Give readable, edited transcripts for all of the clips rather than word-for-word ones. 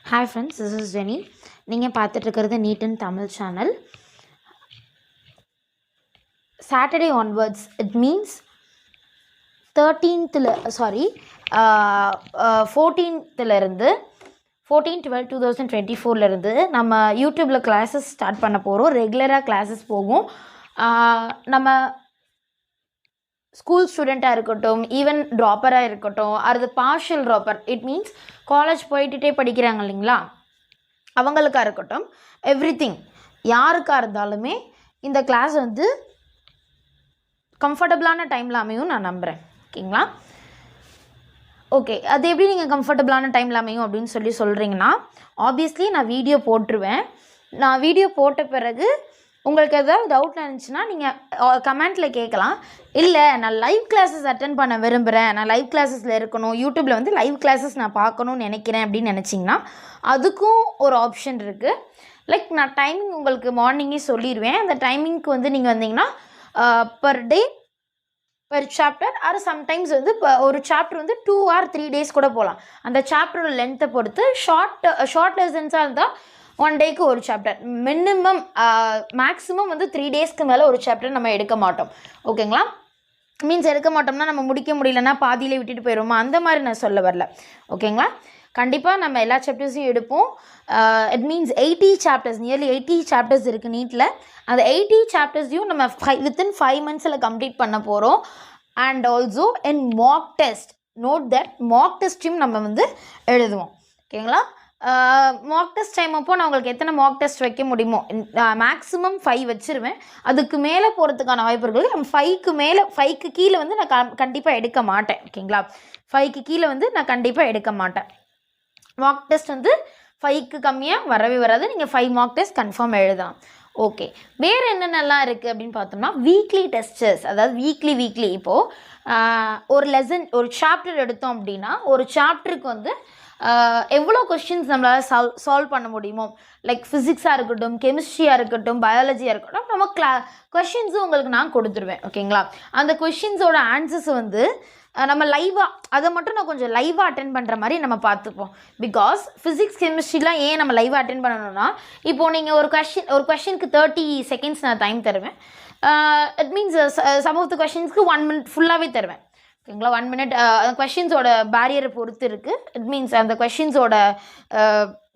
Hi friends, this is Jenny. நீங்கள் பார்த்துட்டு இருக்கிறது NEET and Tamil channel. Saturday onwards, it means 14th-இருந்து 14/12/2024 நம்ம யூடியூப்பில் கிளாஸஸ் ஸ்டார்ட் பண்ண போகிறோம். ரெகுலராக கிளாஸஸ் போகும். நம்ம ஸ்கூல் ஸ்டூடெண்ட்டாக இருக்கட்டும், ஈவன் ட்ராப்பராக இருக்கட்டும், அது partial dropper, it means college போயிட்டுட்டே படிக்கிறாங்க இல்லைங்களா, அவங்களுக்காக இருக்கட்டும், எவ்ரிதிங் யாருக்காக இருந்தாலுமே இந்த கிளாஸ் வந்து கம்ஃபர்டபுளான டைமில் அமையும் நான் நம்புகிறேன். ஓகேங்களா? ஓகே, அது எப்படி நீங்கள் கம்ஃபர்டபுளான டைமில் அமையும் அப்படின்னு சொல்கிறீங்கன்னா, ஆப்வியஸ்லி நான் வீடியோ போட்டுருவேன். நான் வீடியோ போட்ட பிறகு உங்களுக்கு எதாவது டவுட் இருந்துச்சுன்னா நீங்கள் கமெண்ட்டில் கேட்கலாம். இல்லை, நான் லைவ் கிளாஸஸ் அட்டென்ட் பண்ண விரும்புகிறேன், நான் லைவ் கிளாஸஸில் இருக்கணும், யூடியூப்பில் வந்து லைவ் கிளாஸஸ் நான் பார்க்கணுன்னு நினைக்கிறேன் அப்படின்னு நினச்சிங்கன்னா அதுக்கும் ஒரு ஆப்ஷன் இருக்குது. லைக் நான் டைமிங் உங்களுக்கு மார்னிங்கே சொல்லிடுவேன். அந்த டைமிங்க்கு வந்து நீங்கள் வந்தீங்கன்னா per day per chapter or sometimes வந்து இப்போ ஒரு சாப்டர் வந்து 2 or 3 days கூட போகலாம். அந்த சாப்டரோட லென்த்தை பொறுத்து ஷார்ட் லெசன்ஸாக இருந்தால் 1 டேக்கு ஒரு சாப்டர், மினிமம் மேக்ஸிமம் வந்து 3 daysக்கு மேலே ஒரு சாப்டர் நம்ம எடுக்க மாட்டோம். ஓகேங்களா? மீன்ஸ் எடுக்க மாட்டோம்னா நம்ம முடிக்க முடியலன்னா பாதியிலே விட்டுட்டு போயிடுவோமா, அந்த மாதிரி நான் சொல்ல வரல. ஓகேங்களா? கண்டிப்பாக நம்ம எல்லா சாப்டர்ஸையும் எடுப்போம். It means 80 chapters, nearly 80 chapters இருக்குது நீட்டில். அந்த 80 சாப்டர்ஸையும் நம்ம வித்தின் 5 months கம்ப்ளீட் பண்ண போகிறோம். And also in mock test, note that mock டெஸ்ட்டையும் நம்ம வந்து எழுதுவோம். ஓகேங்களா? மாக் டெஸ்ட் டைம் அப்போ நான் உங்களுக்கு எத்தனை மாக் டெஸ்ட் வைக்க முடியுமோ மேக்ஸிமம் 5 வச்சுருவேன். அதுக்கு மேலே போகிறதுக்கான வாய்ப்புகள் 5க்கு கீழே வந்து நான் கண்டிப்பாக எடுக்க மாட்டேன். ஓகேங்களா? 5க்கு கீழே வந்து நான் கண்டிப்பாக எடுக்க மாட்டேன். மாக் டெஸ்ட் வந்து 5க்கு கம்மியாக வரவே வராது. நீங்கள் 5 மாக் டெஸ்ட் கன்ஃபார்ம் எழுதலாம். ஓகே, வேறு என்னென்னலாம் இருக்குது அப்படின்னு பார்த்தோம்னா வீக்லி டெஸ்டர்ஸ், அதாவது வீக்லி இப்போது ஒரு லெசன் ஒரு சாப்டர் எடுத்தோம் அப்படின்னா ஒரு சாப்டருக்கு வந்து எவ்வளோ கொஷின்ஸ் நம்மளால் சால்வ் பண்ண முடியுமோ, லைக் ஃபிசிக்ஸாக இருக்கட்டும், கெமிஸ்ட்ரியாக இருக்கட்டும், பயாலஜியாக இருக்கட்டும், நம்ம கொஷின்ஸும் உங்களுக்கு நான் கொடுத்துருவேன். ஓகேங்களா? அந்த கொஷின்ஸோட ஆன்சர்ஸ் வந்து நம்ம லைவாக, அதை மட்டும் நான் கொஞ்சம் லைவாக அட்டென்ட் பண்ணுற மாதிரி நம்ம பார்த்துப்போம். பிகாஸ் ஃபிசிக்ஸ் கெமிஸ்ட்ரிலாம் ஏன் நம்ம லைவாக அட்டென்ட் பண்ணணும்னா, இப்போது நீங்கள் ஒரு கொஷினுக்கு 30 seconds நான் டைம் தருவேன். It means some of the கொஷின்ஸ்க்கு 1 minute ஃபுல்லாகவே தருவேன். ஓகேங்களா? 1 minute கொஷின்ஸோட பேரியரை பொறுத்து இருக்குது. இட் மீன்ஸ் அந்த கொஷின்ஸோட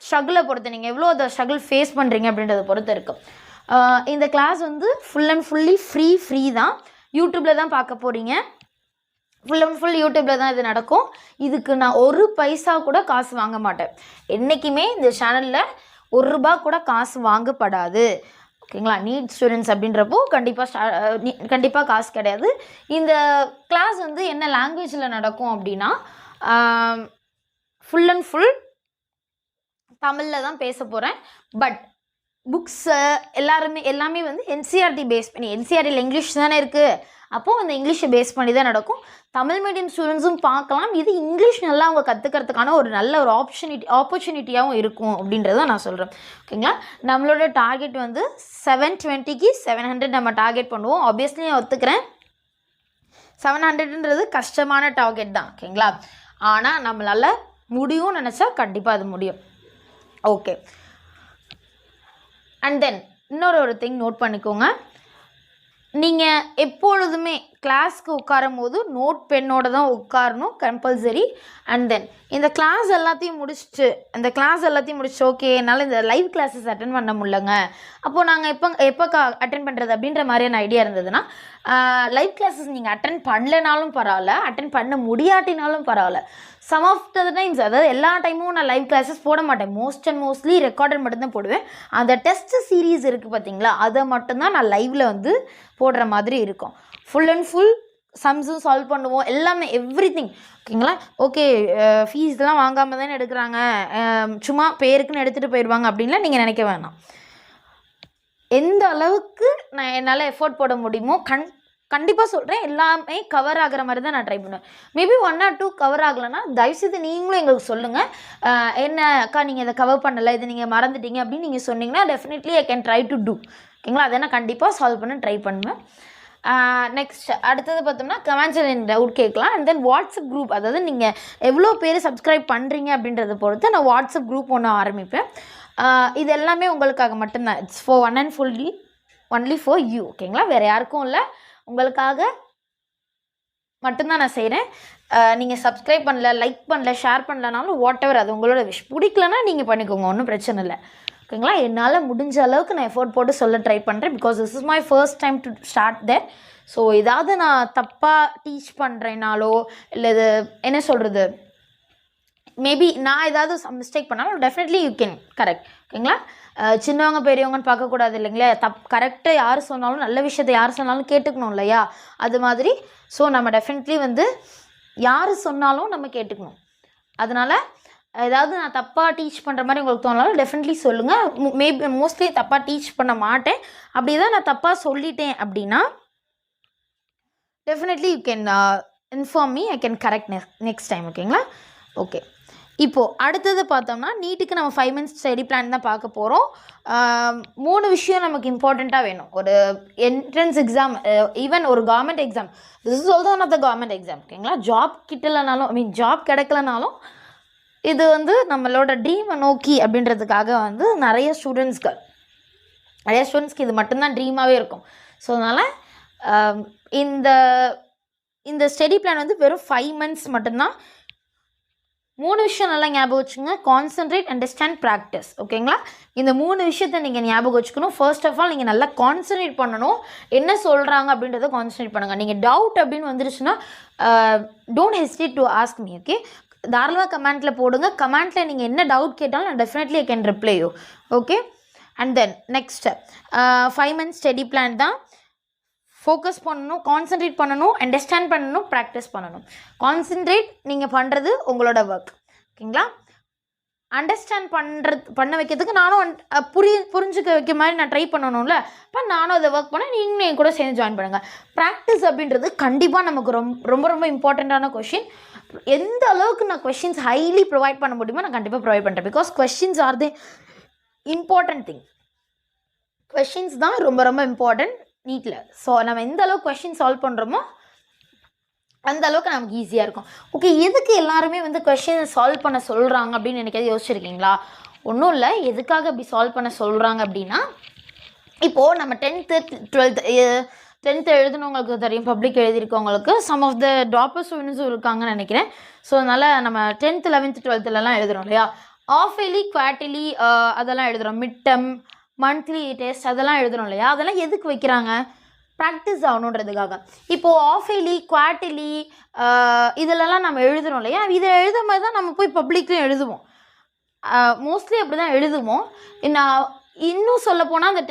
ஸ்ட்ரகிளை பொறுத்து, நீங்கள் எவ்வளோ அந்த ஸ்ட்ரகிள் ஃபேஸ் பண்ணுறீங்க அப்படின்றத பொறுத்து இருக்குது. இந்த கிளாஸ் வந்து ஃபுல் அண்ட் ஃபுல்லி ஃப்ரீ தான். யூடியூப்பில் தான் பார்க்க போகிறீங்க. ஃபுல் அண்ட் ஃபுல் யூடியூப்பில் தான் இது நடக்கும். இதுக்கு நான் 1 பைசா கூட காசு வாங்க மாட்டேன். என்றைக்குமே இந்த சேனலில் 1 ரூபா கூட காசு வாங்கப்படாது. ஓகேங்களா? நீட் ஸ்டூடெண்ட்ஸ் அப்படின்றப்போ கண்டிப்பாக காசு கிடையாது. இந்த கிளாஸ் வந்து என்ன லாங்குவேஜில் நடக்கும் அப்படின்னா ஃபுல் அண்ட் ஃபுல் தமிழில் தான் பேச போகிறேன். பட் புக்ஸு எல்லாமே வந்து என்சிஆர்டி பேஸ் பண்ணி, என்சிஆர்டியில் இங்கிலீஷ் தானே இருக்குது, அப்போது அந்த இங்கிலீஷை பேஸ் பண்ணி தான் நடக்கும். தமிழ் மீடியம் ஸ்டூடெண்ட்ஸும் பார்க்கலாம். இது இங்கிலீஷ் நல்லா அவங்க கற்றுக்கிறதுக்கான ஒரு நல்ல ஒரு ஆப்பர்ச்சுனிட்டியாகவும் இருக்கும் அப்படின்றத நான் சொல்கிறேன். ஓகேங்களா? நம்மளோட டார்கெட் வந்து 720க்கு 700 நம்ம டார்கெட் பண்ணுவோம். ஆப்வியஸ்லி நான் ஒத்துக்கிறேன், 700ன்றது கஷ்டமான டார்கெட் தான். ஓகேங்களா? ஆனால் நம்மளால் முடியும்னு நினச்சா கண்டிப்பாக அது முடியும். ஓகே, அண்ட் தென் இன்னொரு திங் நோட் பண்ணிக்கோங்க. நீங்கள் எப்பொழுதுமே கிளாஸ்க்கு உட்காரும் போது நோட் பென்னோடு தான் உட்காரணும், கம்பல்சரி. அண்ட் தென் இந்த கிளாஸ் எல்லாத்தையும் முடிச்சுட்டு ஓகே என்னால் இந்த லைவ் கிளாஸஸ் அட்டென்ட் பண்ண முடியலங்க, அப்போது நாங்கள் எப்போ அட்டென்ட் பண்ணுறது அப்படின்ற மாதிரியான ஐடியா இருந்ததுன்னா, லைவ் கிளாஸஸ் நீங்கள் அட்டென்ட் பண்ணலனாலும் பரவாயில்ல, அட்டென்ட் பண்ண முடியாட்டினாலும் பரவாயில்ல. சம் ஆஃப் த டைம்ஸ், அதாவது எல்லா டைமும் நான் லைவ் கிளாஸஸ் போட மாட்டேன். மோஸ்ட்லி ரெக்கார்டட் மட்டும்தான் போடுவேன். அந்த டெஸ்ட் சீரீஸ் இருக்குது பார்த்தீங்களா, அதை மட்டும்தான் நான் லைவில் வந்து போடுற மாதிரி இருக்கும். ஃபுல் அண்ட் ஃபுல் சம்ஸும் சால்வ் பண்ணுவோம், எல்லாமே எவ்ரிதிங். ஓகேங்களா? ஓகே, ஃபீஸ்லாம் வாங்காமல் தானே எடுக்கிறாங்க, சும்மா பேருக்குன்னு எடுத்துகிட்டு போயிடுவாங்க அப்படின்லாம் நீங்கள் நினைக்க வேணாம். எந்த அளவுக்கு நான் என்னால் எஃபோர்ட் போட முடியுமோ கண்டிப்பாக சொல்கிறேன், எல்லாமே கவர் ஆகிற மாதிரி தான் நான் ட்ரை பண்ணுவேன். மேபி 1 or 2 கவர் ஆகலைன்னா தயவுசெய்து நீங்களும் எங்களுக்கு சொல்லுங்கள். என்ன அக்கா நீங்கள் இதை கவர் பண்ணலை, இதை நீங்கள் மறந்துட்டீங்க அப்படின்னு நீங்கள் சொன்னீங்கன்னா definitely I can try to do. ஓகேங்களா? அதை நான் கண்டிப்பாக சால்வ் பண்ண ட்ரை பண்ணுவேன். நெக்ஸ்ட் அடுத்தது பார்த்தோம்னா கமெண்ட்ஸில் டவுட் கேட்கலாம். அண்ட் தென் வாட்ஸ்அப் குரூப், அதாவது நீங்கள் எவ்வளோ பேர் சப்ஸ்கிரைப் பண்ணுறீங்க அப்படின்றத பொறுத்து நான் வாட்ஸ்அப் குரூப் ஒன்று ஆரம்பிப்பேன். இது எல்லாமே உங்களுக்காக மட்டும்தான். It's for one and fully only for you. ஓகேங்களா, வேறு யாருக்கும் இல்லை, உங்களுக்காக மட்டும்தான் நான் செய்கிறேன். நீங்கள் சப்ஸ்கிரைப் பண்ணல, லைக் பண்ணல, ஷேர் பண்ணலனாலும் வாட் எவர், அது உங்களோட விஷ். பிடிக்கலன்னா நீங்கள் பண்ணிக்கோங்க, ஒன்றும் பிரச்சனை இல்லை. ஓகேங்களா, என்னால் முடிஞ்ச அளவுக்கு நான் எஃபோர்ட் போட்டு சொல்ல ட்ரை பண்ணுறேன். Because this is my first time to start there. So ஏதாவது நான் தப்பாக டீச் பண்ணுறேனாலோ இல்லை இது என்ன சொல்கிறது, மேபி நான் ஏதாவது மிஸ்டேக் பண்ணாலும் டெஃபினெட்லி யூ கேன் கரெக்ட். ஓகேங்களா, சின்னவங்க பெரியவங்கன்னு பார்க்கக்கூடாது இல்லைங்களா, கரெக்டாக யார் சொன்னாலும், நல்ல விஷயத்தை யார் சொன்னாலும் கேட்டுக்கணும் இல்லையா, அது மாதிரி. ஸோ நம்ம டெஃபினெட்லி வந்து யார் சொன்னாலும் நம்ம கேட்டுக்கணும். அதனால் ஏதாவது நான் தப்பாக டீச் பண்ணுற மாதிரி உங்களுக்கு தோணாலும் டெஃபினெட்லி சொல்லுங்கள். மேபி மோஸ்ட்லி தப்பாக டீச் பண்ண மாட்டேன். அப்படி தான் நான் தப்பாக சொல்லிட்டேன் அப்படின்னா definitely you can inform me, I can correct next time. ஓகேங்களா, ஓகே. இப்போது அடுத்தது பார்த்தோம்னா நீட்டுக்கு நம்ம 5 months ஸ்டடி பிளான் தான் பார்க்க போகிறோம். 3 விஷயம் நமக்கு இம்பார்ட்டண்ட்டாக வேணும். ஒரு என்ட்ரன்ஸ் எக்ஸாம், ஈவன் ஒரு government exam, this is also one of the government exam. ஓகேங்களா, ஜாப் கிட்டலைனாலும் ஜாப் கிடைக்கலனாலும் இது வந்து நம்மளோட ட்ரீமை நோக்கி அப்படின்றதுக்காக வந்து நிறைய ஸ்டூடெண்ட்ஸ்க்கு இது மட்டும்தான் ட்ரீமாகவே இருக்கும். ஸோ அதனால் இந்த ஸ்டடி பிளான் வந்து வெறும் 5 months மட்டும்தான். 3 விஷயம் நல்லா ஞாபகம் வச்சுங்க. Concentrate, understand, practice. ஓகேங்களா, இந்த 3 விஷயத்தை நீங்கள் ஞாபகம் வச்சுக்கணும். ஃபர்ஸ்ட் ஆஃப் ஆல் நீங்கள் நல்லா கான்சன்ட்ரேட் பண்ணணும். என்ன சொல்கிறாங்க அப்படின்றத கான்சன்ட்ரேட் பண்ணுங்கள். நீங்கள் டவுட் அப்படின்னு வந்துருச்சுன்னா don't hesitate to ask me. Okay, தாராளமாக கமெண்ட்டில் போடுங்க. கமெண்ட்டில் நீங்கள் என்ன டவுட் கேட்டாலும் நான் definitely I can reply you. Okay, and then next 5 months study plan தான். ஃபோக்கஸ் பண்ணணும், கான்சன்ட்ரேட் பண்ணணும், அண்டர்ஸ்டாண்ட் பண்ணணும், ப்ராக்டிஸ் பண்ணணும். கான்சன்ட்ரேட் நீங்கள் பண்ணுறது உங்களோட ஒர்க். ஓகேங்களா, அண்டர்ஸ்டாண்ட் பண்ண வைக்கிறதுக்கு நானும் புரிஞ்சுக்க வைக்க மாதிரி நான் ட்ரை பண்ணணும்ல, இப்போ நானும் அதை ஒர்க் பண்ணேன், நீங்களும் என் கூட சேர்ந்து ஜாயின் பண்ணுங்கள். ப்ராக்டிஸ் அப்படின்றது கண்டிப்பாக நமக்கு ரொம்ப ரொம்ப இம்பார்ட்டண்ட்டான கொஷின். எந்த அளவுக்கு நான் கொஷின்ஸ் ஹைலி ப்ரொவைட் பண்ண முடியுமோ நான் கண்டிப்பாக ப்ரொவைட் பண்ணுறேன். Because questions are the important thing. Questions தான் ரொம்ப ரொம்ப இம்பார்ட்டன்ட் நீட்டில். ஸோ நம்ம எந்த அளவுக்கு கொஷின் சால்வ் பண்ணுறோமோ அந்த அளவுக்கு நமக்கு ஈஸியாக இருக்கும். ஓகே, எதுக்கு எல்லாருமே வந்து கொஷினை சால்வ் பண்ண சொல்கிறாங்க அப்படின்னு எனக்கு யோசிச்சிருக்கீங்களா? ஒன்றும் இல்லை, எதுக்காக அப்படி சால்வ் பண்ண சொல்கிறாங்க அப்படின்னா, இப்போது நம்ம 10th எழுதுனவங்களுக்கு தெரியும், பப்ளிக் எழுதியிருக்கவங்களுக்கு சம் ஆஃப் த டாப்பர் ஸ்டூடெண்ட்ஸும் இருக்காங்கன்னு நினைக்கிறேன். ஸோ அதனால் நம்ம 10th 11th 12thலாம் எழுதுகிறோம் இல்லையா, ஆஃப் இயர்லி, குவார்ட்டர்லி அதெல்லாம் எழுதுகிறோம், மிட் டெர்ம், மந்த்லி டெஸ்ட் அதெல்லாம் எழுதுகிறோம் இல்லையா. அதெல்லாம் எதுக்கு வைக்கிறாங்க? ப்ராக்டிஸ் ஆகணுன்றதுக்காக. இப்போது ஆஃப் இயர்லி, குவார்ட்டர்லி இதிலெல்லாம் நம்ம எழுதுகிறோம் இல்லையா, இதை எழுத மாதிரி தான் நம்ம போய் பப்ளிக்லையும் எழுதுவோம். மோஸ்ட்லி அப்படி தான் எழுதுவோம். இன்னும் சொல்லப்போனால் அந்த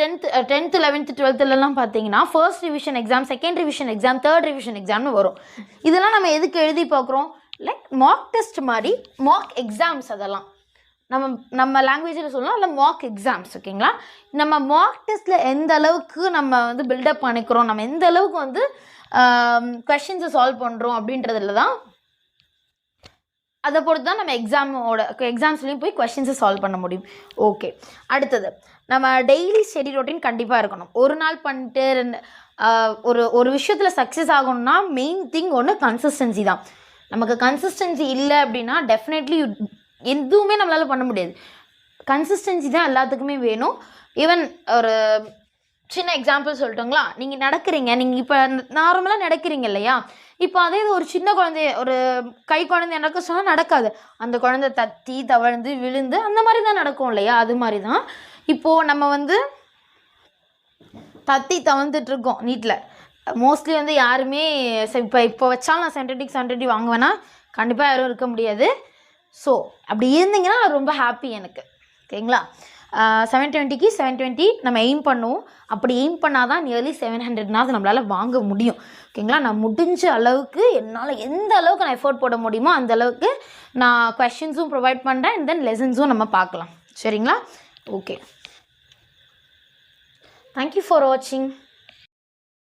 10th 11th 12thலாம் பார்த்தீங்கன்னா first revision exam, second revision exam, third revision எக்ஸாம்னு வரும். இதெல்லாம் நம்ம எதுக்கு எழுதி பார்க்குறோம்? லைக் மார்க் டெஸ்ட் மாதிரி, மார்க் எக்ஸாம்ஸ். அதெல்லாம் நம்ம லாங்குவேஜில் சொல்லலாம், இல்லை மார்க் எக்ஸாம்ஸ். ஓகேங்களா, நம்ம மார்க் டெஸ்ட்டில் எந்த அளவுக்கு நம்ம வந்து பில்டப் பண்ணிக்கிறோம், நம்ம எந்த அளவுக்கு வந்து கொஷின்ஸை சால்வ் பண்ணுறோம் அப்படின்றதுல தான், அதை பொறுத்து தான் நம்ம எக்ஸாம்ஸ்லேயும் போய் கொஷின்ஸை சால்வ் பண்ண முடியும். ஓகே, அடுத்தது நம்ம டெய்லி ஸ்டடி ரொட்டீன் கண்டிப்பாக இருக்கணும். ஒரு நாள் பண்ணிட்டு ஒரு விஷயத்தில் சக்ஸஸ் ஆகணும்னா மெயின் திங் ஒன்று கன்சிஸ்டன்சி தான். நமக்கு கன்சிஸ்டன்சி இல்லை அப்படின்னா டெஃபினெட்லி எதுவுமே நம்மளால் பண்ண முடியாது. கன்சிஸ்டன்சி தான் எல்லாத்துக்குமே வேணும். ஈவன் ஒரு சின்ன எக்ஸாம்பிள் சொல்லட்டுங்களா, நீங்கள் நடக்கிறீங்க, நீங்கள் இப்போ நார்மலாக நடக்கிறீங்க இல்லையா, இப்போ அதே ஒரு சின்ன குழந்தைய, ஒரு கை குழந்தைய நடக்க சொன்னால் நடக்காது. அந்த குழந்தை தத்தி தவழ்ந்து விழுந்து அந்த மாதிரி தான் நடக்கும் இல்லையா. அது மாதிரி தான் இப்போது நம்ம வந்து தத்தி தவழ்ந்துட்டுருக்கோம் நீட்டில். மோஸ்ட்லி வந்து யாருமே இப்போ வச்சாலும் நான் 720 வாங்குவேன்னா கண்டிப்பாக யாரும் இருக்க முடியாது. ஸோ அப்படி இருந்தீங்கன்னா ரொம்ப ஹாப்பி எனக்கு. ஓகேங்களா, 720க்கு 720 நம்ம எய்ம் பண்ணுவோம். அப்படி எய்ம் பண்ணால் தான் நியர்லி 700 நம்மளால் வாங்க முடியும். ஓகேங்களா, நான் முடிஞ்ச அளவுக்கு என்னால் எந்த அளவுக்கு நான் எஃபோர்ட் போட முடியுமோ அந்த அளவுக்கு நான் கொஷின்ஸும் ப்ரொவைட் பண்ணுறேன். அண்ட் தென் லெசன்ஸும் நம்ம பார்க்கலாம். சரிங்களா, ஓகே, தேங்க்யூ ஃபார் வாட்சிங்.